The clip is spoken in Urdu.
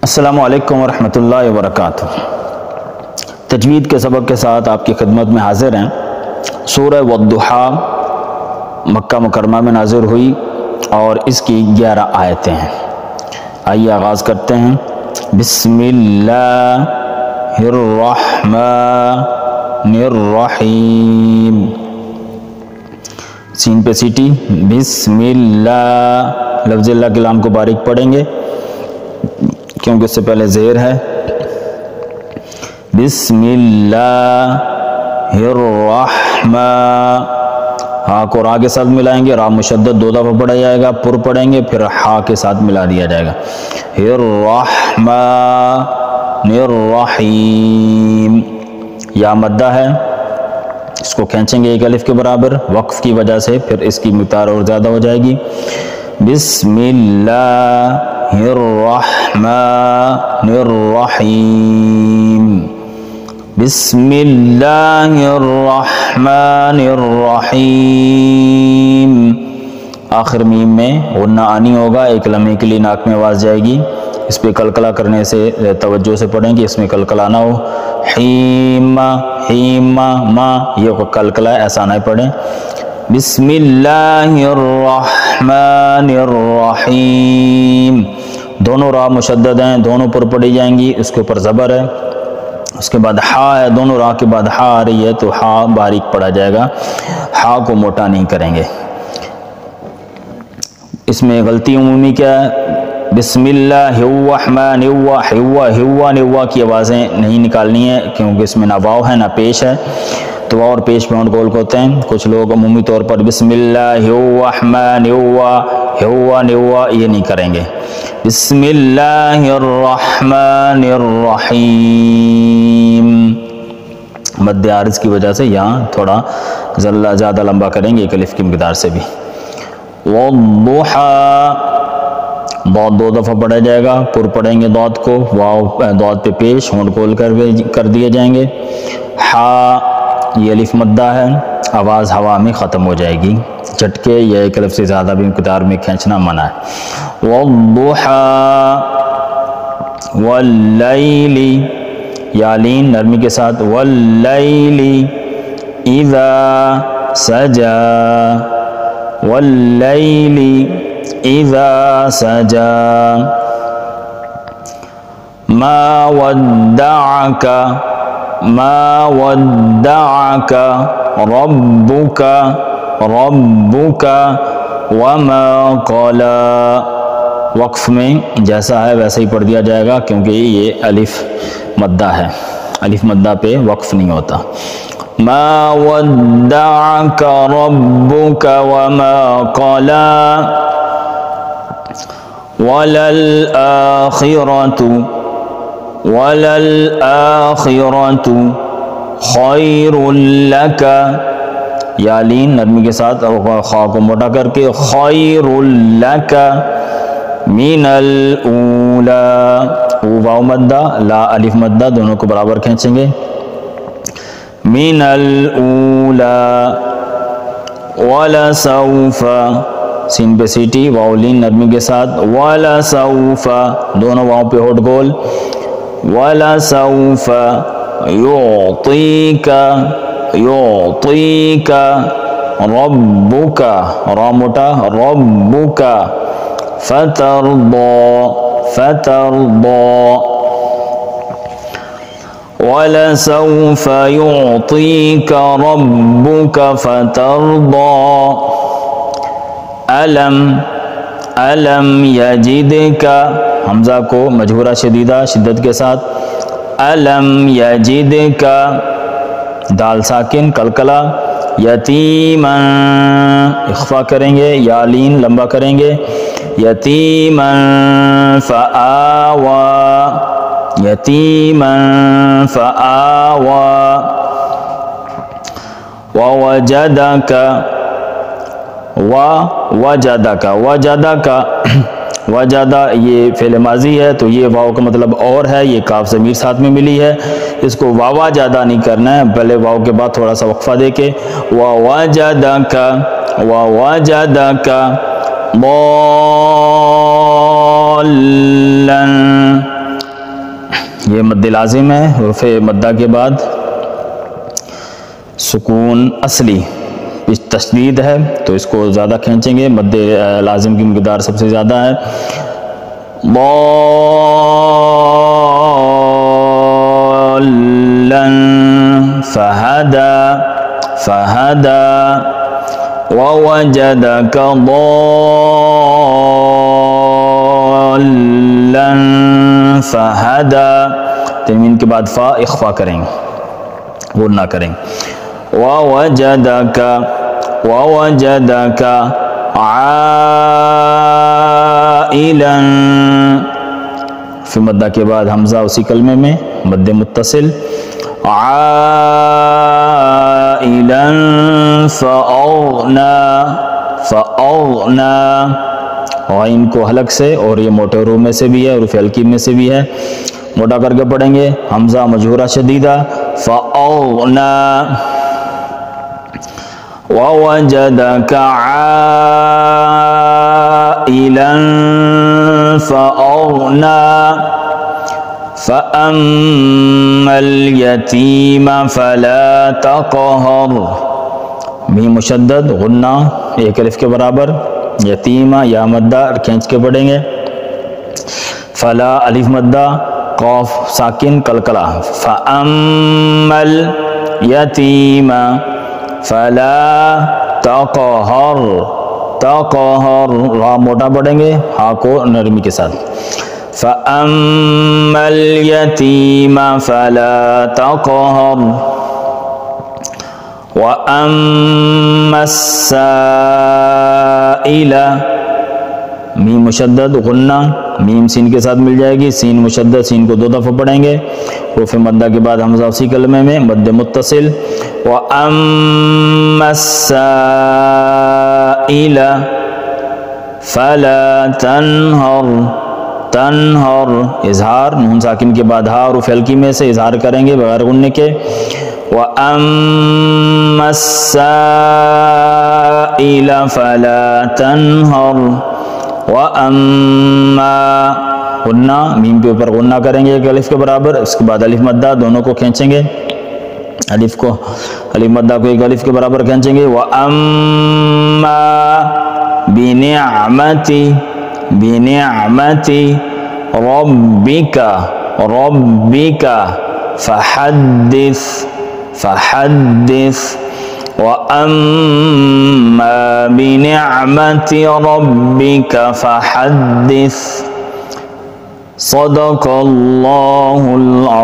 السلام علیکم ورحمۃ اللہ وبرکاتہ۔ تجوید کے سبق کے ساتھ آپ کی خدمت میں حاضر ہیں۔ سورہ والضحیٰ مکہ مکرمہ میں نازل ہوئی اور اس کی 11 آیتیں ہیں۔ آئیے آغاز کرتے ہیں۔ بسم اللہ الرحمن الرحیم، سین پہ سیٹی، بسم اللہ، لفظ اللہ کے لام کو باریک پڑھیں گے کیونکہ اس سے پہلے زیر ہے۔ بسم اللہ الرحمن، ہاں کو را کے ساتھ ملائیں گے، را مشدد 2 دفعہ پڑھا جائے گا، پر پڑھیں گے، پھر ہا کے ساتھ ملا دیا جائے گا۔ الرحمن الرحیم، یا مدہ ہے، اس کو کھینچیں گے ایک الف کے برابر، وقف کی وجہ سے پھر اس کی مقدار اور زیادہ ہو جائے گی۔ بسم اللہ الرحمن الرحیم، بسم اللہ الرحمن الرحیم۔ آخر میم میں غنہ آنی ہوگا، ایک لمحے کے لیے ناک میں آواز جائے گی، اس پہ کلکلا کرنے سے توجہ سے پڑھیں گے، اس میں کلکلا نہ ہو۔ حیم حیم ما، یہ کلکلا ایسا نہ پڑھیں۔ بسم اللہ الرحمن الرحیم، دونوں را مشدد ہیں، دونوں پر پڑھی جائیں گی، اس کے اوپر زبر ہے، اس کے بعد ہا ہے، دونوں را کے بعد ہا آ رہی ہے تو ہا باریک پڑھا جائے گا، ہا کو موٹا نہیں کریں گے۔ اس میں غلطی عمومی کیا ہے؟ بسم اللہ الرحمن ہوا کی آوازیں نہیں نکالنی ہے کیونکہ اس میں نہ واو ہے نہ پیش ہے، تو واو اور پیش پہ ہونٹ گول ہوتے ہیں۔ کچھ لوگ عمومی طور پر بسم اللہ الرحمن ہوا یہ نہیں کریں گے۔ بسم اللہ الرحمن الرحیم، مد عارض کی وجہ سے یہاں تھوڑا زیادہ لمبا کریں گے ایک الف کی مقدار سے بھی۔ والضحیٰ، ضاد 2 دفعہ پڑھا جائے گا، پر پڑھیں گے ضاد کو، واو ضاد پہ پیش ہونٹ گول کر دیے جائیں گے۔ ہا، یہ الف مدہ ہے، آواز ہوا میں ختم ہو جائے گی، جھٹکے یا ایک الف سے زیادہ بھی مقدار میں کھینچنا منع ہے۔ والضحیٰ واللیل، یا لین نرمی کے ساتھ، واللیل اذا سجا، واللیل اذا سجا، ما ودعک ربک وما قلا، وقف میں جیسا ہے ویسا ہی پڑھ دیا جائے گا کیونکہ یہ الف مدہ ہے، الف مدہ پہ وقف نہیں ہوتا۔ ما ودعک ربک وما قلا، وللآخرة خیر لک، یا لین نرمی کے ساتھ خا کو موٹا کر کے، خیر لک من الاولی، واو مدہ لا الف مدہ دونوں کو برابر کھینچیں گے۔ من الاولی ولسوف، سین پہ سیٹی، واو لین نرمی کے ساتھ، ولسوف دونوں واو پہ ہونٹ گول، ولسوف یعطیک ربک، را موٹا، ربک فترضی، ولسوف یعطیک ربک فترضی، علم یجدک، حمزہ کو مجہورہ شدیدہ شدت کے ساتھ، علم یجدک، دال ساکن کلکلا، یتیما اخفا کریں گے، یا لین لمبا کریں گے، یتیما فآوا، یتیما فآوا، ووجدک وجدہ یہ فعل ماضی ہے تو یہ واو کا مطلب اور ہے، یہ کاف ضمیر ساتھ میں ملی ہے، اس کو واوا جادہ نہیں کرنا ہے، پہلے واو کے بعد تھوڑا سا وقفہ دے کے، ووجدک ضالا یہ مد لازم ہے، حروف مدہ کے بعد سکون اصلی تشدید ہے تو اس کو زیادہ کھینچیں گے، مد لازم کی مقدار سب سے زیادہ ہے. ضالا فہدا فہدا ووجدک ضالا فہدا. تنوین کے بعد فا اخفا کریں گے، غنہ کریں گے. ووجدک ووجدک عائلا، پھر مدہ کے بعد حمزہ اسی کلمے میں مد متصل. عائلا فأغنا فأغنا، غین کو حلق سے اور یہ موٹے حروف میں سے بھی ہے، حروف حلقی میں سے بھی ہے، موٹا کر کے پڑھیں گے. حمزہ مجہورہ شدیدہ فأغنا. ووجدك عائلا فأغنى فأما اليتيم فلا تقهر. میم مشدد غنہ ایک الف کے برابر، یتیمہ یا مدہ کھینچ کے پڑھیں گے. فلا الف مدہ، قاف ساکن قلقلہ. فأما اليتيم فلا تقہر تقہر، را موٹا پڑھیں گے، ہا کو نرمی کے ساتھ. فأما اليتيم فلا تقہر وأما السائل. میم مشدد غنہ، میم سین کے ساتھ مل جائے گی، سین مشدد، سین کو 2 دفعہ پڑھیں گے. حروف مدہ کے بعد حمزہ اسی کلمے میں مد متصل. وَأَمَّا السَّائِلَ فَلَا تَنْهَرْ تَنْهَرْ، اظہار نون ساکن کے بعد ہا حروف حلقی میں سے اظہار کریں گے بغیر غننے کے. وَأَمَّا السَّائِلَ فَلَا تَنْهَرْ وَأَمَّا، غنہ میم کے اوپر غنہ کریں گے ایک الف کے برابر، اس کے بعد الف مدہ دونوں کو کھینچیں گے، الف مدہ کو ایک الف کے برابر کھینچیں گے. وَأَمَّا بِنِعْمَتِ رَبِّكَ رَبِّكَ فَحَدِّثْ فَحَدِّثْ وَأَمَّا بِنِعْمَةِ رَبِّكَ فَحَدِّثْ. صدق اللہ العظیم.